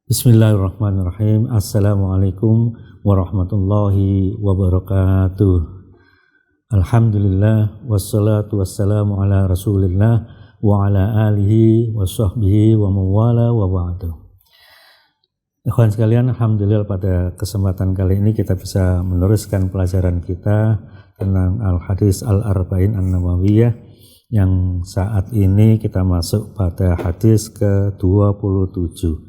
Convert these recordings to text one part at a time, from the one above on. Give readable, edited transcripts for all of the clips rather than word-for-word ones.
Bismillahirrahmanirrahim. Assalamualaikum warahmatullahi wabarakatuh. Alhamdulillah wassalatu wassalamu ala Rasulillah wa ala alihi wa sahbihi wa mawala wa ba'du. Ikhwan sekalian, alhamdulillah pada kesempatan kali ini kita bisa meneruskan pelajaran kita tentang Al-Hadis Al-Arba'in An-Nawawiyah yang saat ini kita masuk pada hadis ke-27.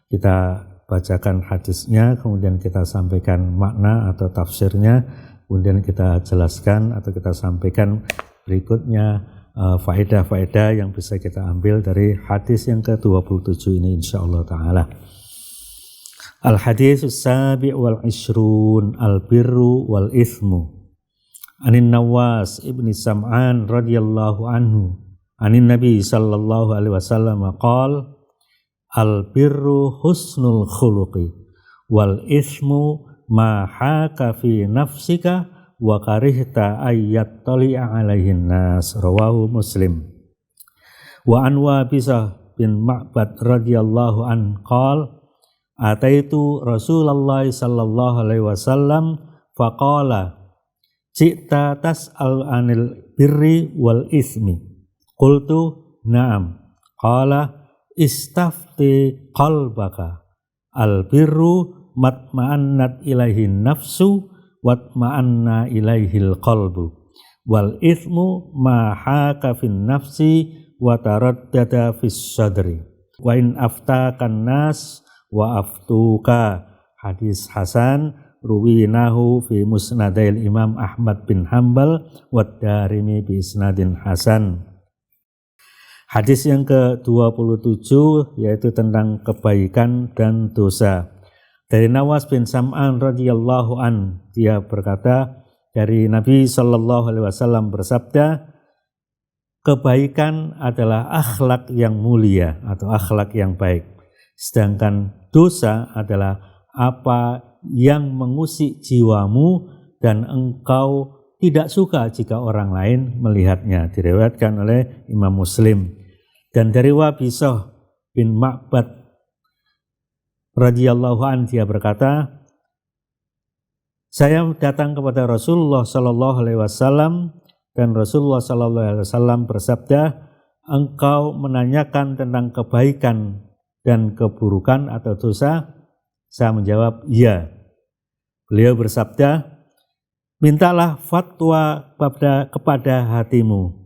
Kita bacakan hadisnya, kemudian kita sampaikan makna atau tafsirnya, kemudian kita jelaskan atau kita sampaikan berikutnya faedah-faedah yang bisa kita ambil dari hadis yang ke-27 ini insyaallah ta'ala. Al-hadis as-sabi' wal ishrun al-birru wal ithmu anin Nawas ibni Sam'an radhiyallahu anhu anin Nabi sallallahu alaihi wasallam qala al-birru husnul khuluqi wal ismu ma haka fi nafsika wa karihta ayyat tali'a alaihin nas, rawahu Muslim. Wa an Wabisah bin Ma'bad radhiyallahu an qala ataitu Rasulullah sallallahu alaihi wasallam faqala ji'ta tas'al anil birri wal ismi qultu na'am qala istafti qalbaka al-birru matma'annat ilaihin nafsu watma'anna ilaihil qalbu wal ithmu ma haka fin nafsi wa taraddada fis sadri wa in aftakan nas wa aftuka. Hadis hasan ruwinahu fi musnadail Imam Ahmad bin Hanbal wa Darimi bi isnadin hasan. Hadis yang ke-27 yaitu tentang kebaikan dan dosa. Dari Nawas bin Sam'an radhiyallahu an, dia berkata dari Nabi sallallahu alaihi wasallam bersabda, kebaikan adalah akhlak yang mulia atau akhlak yang baik. Sedangkan dosa adalah apa yang mengusik jiwamu dan engkau tidak suka jika orang lain melihatnya. Diriwayatkan oleh Imam Muslim. Dan dari Wabisah bin Ma'bad radhiyallahu an, dia berkata, saya datang kepada Rasulullah sallallahu alaihi wasallam dan Rasulullah sallallahu alaihi wasallam bersabda, engkau menanyakan tentang kebaikan dan keburukan atau dosa? Saya menjawab, iya. Beliau bersabda, mintalah fatwa kepada hatimu,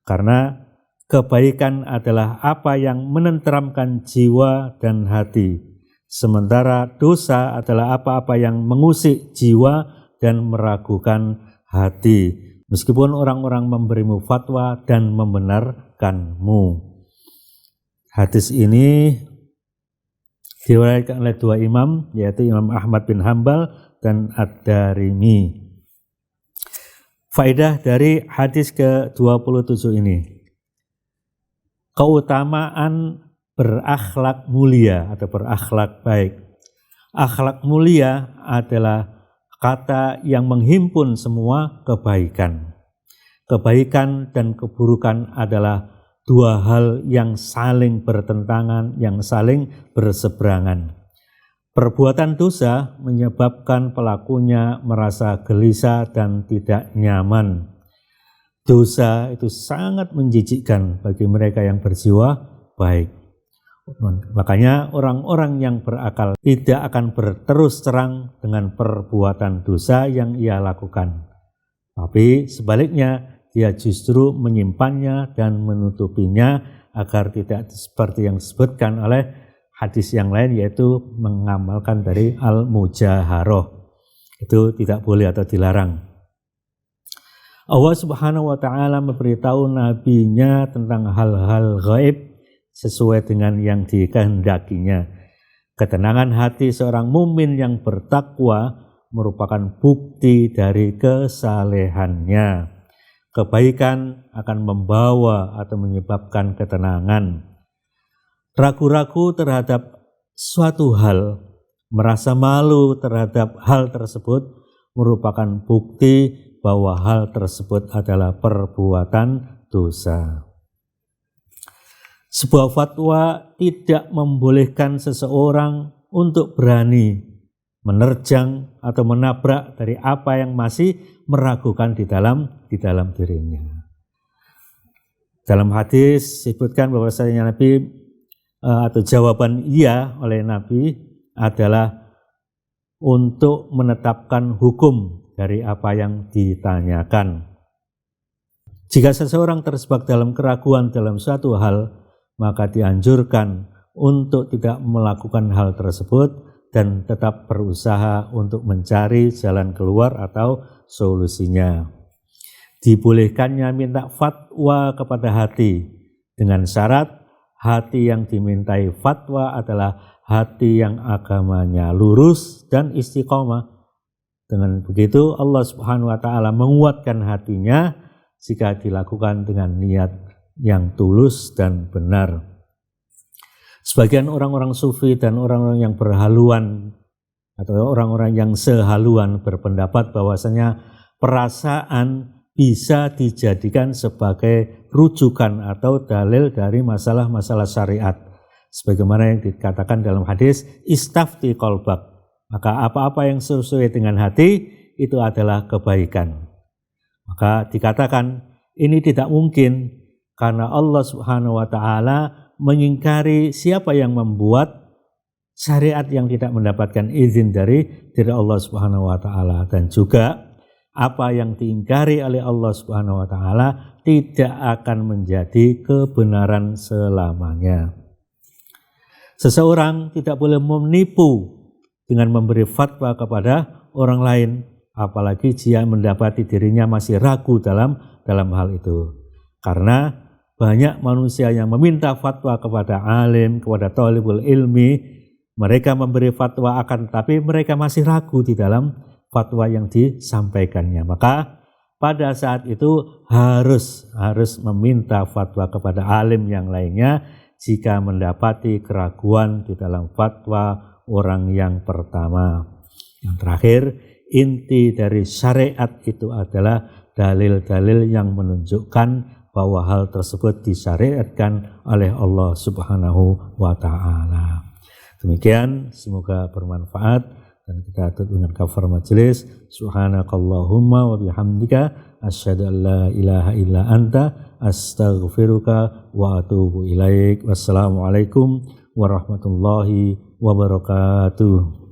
karena kebaikan adalah apa yang menenteramkan jiwa dan hati, sementara dosa adalah apa-apa yang mengusik jiwa dan meragukan hati, meskipun orang-orang memberimu fatwa dan membenarkanmu. Hadis ini diriwayatkan oleh dua imam, yaitu Imam Ahmad bin Hanbal dan Ad-Darimi. Faedah dari hadis ke-27 ini, keutamaan berakhlak mulia atau berakhlak baik. Akhlak mulia adalah kata yang menghimpun semua kebaikan. Kebaikan dan keburukan adalah dua hal yang saling bertentangan, yang saling berseberangan. Perbuatan dosa menyebabkan pelakunya merasa gelisah dan tidak nyaman. Dosa itu sangat menjijikkan bagi mereka yang berjiwa baik. Makanya orang-orang yang berakal tidak akan berterus terang dengan perbuatan dosa yang ia lakukan. Tapi sebaliknya, dia justru menyimpannya dan menutupinya agar tidak seperti yang disebutkan oleh hadis yang lain, yaitu mengamalkan dari al-mujaharoh. Itu tidak boleh atau dilarang. Allah Subhanahu wa ta'ala memberitahu nabinya tentang hal-hal gaib sesuai dengan yang dikehendakinya. Ketenangan hati seorang mukmin yang bertakwa merupakan bukti dari kesalehannya. Kebaikan akan membawa atau menyebabkan ketenangan. Ragu-ragu terhadap suatu hal, merasa malu terhadap hal tersebut merupakan bukti bahwa hal tersebut adalah perbuatan dosa. Sebuah fatwa tidak membolehkan seseorang untuk berani menerjang atau menabrak dari apa yang masih meragukan di dalam dirinya. Dalam hadis disebutkan bahwasanya Nabi atau jawaban iya oleh Nabi adalah untuk menetapkan hukum dari apa yang ditanyakan. Jika seseorang terjebak dalam keraguan dalam suatu hal, maka dianjurkan untuk tidak melakukan hal tersebut dan tetap berusaha untuk mencari jalan keluar atau solusinya. Dibolehkannya minta fatwa kepada hati dengan syarat hati yang dimintai fatwa adalah hati yang agamanya lurus dan istiqomah. Dengan begitu Allah Subhanahu wa taala menguatkan hatinya jika dilakukan dengan niat yang tulus dan benar. Sebagian orang-orang sufi dan orang-orang yang berhaluan atau orang-orang yang sehaluan berpendapat bahwasanya perasaan bisa dijadikan sebagai rujukan atau dalil dari masalah-masalah syariat. Sebagaimana yang dikatakan dalam hadis, istafti qalbak. Maka apa-apa yang sesuai dengan hati itu adalah kebaikan. Maka dikatakan ini tidak mungkin karena Allah Subhanahu wa taala mengingkari siapa yang membuat syariat yang tidak mendapatkan izin dari Allah Subhanahu wa taala, dan juga apa yang diingkari oleh Allah Subhanahu wa taala tidak akan menjadi kebenaran selamanya. Seseorang tidak boleh menipu dengan memberi fatwa kepada orang lain, apalagi jika mendapati dirinya masih ragu dalam hal itu. Karena banyak manusia yang meminta fatwa kepada alim, kepada thalibul ilmi, mereka memberi fatwa akan tetapi mereka masih ragu di dalam fatwa yang disampaikannya. Maka pada saat itu harus meminta fatwa kepada alim yang lainnya jika mendapati keraguan di dalam fatwa orang yang pertama. Yang terakhir, inti dari syariat itu adalah dalil-dalil yang menunjukkan bahwa hal tersebut disyariatkan oleh Allah Subhanahu wa taala. Demikian, semoga bermanfaat dan kita tutup dengan kafar majelis. Subhanakallahumma wa bihamdika asyhadu an la ilaha illa anta astaghfiruka wa atubu ilaik. Wassalamualaikum warahmatullahi wabarakatuh.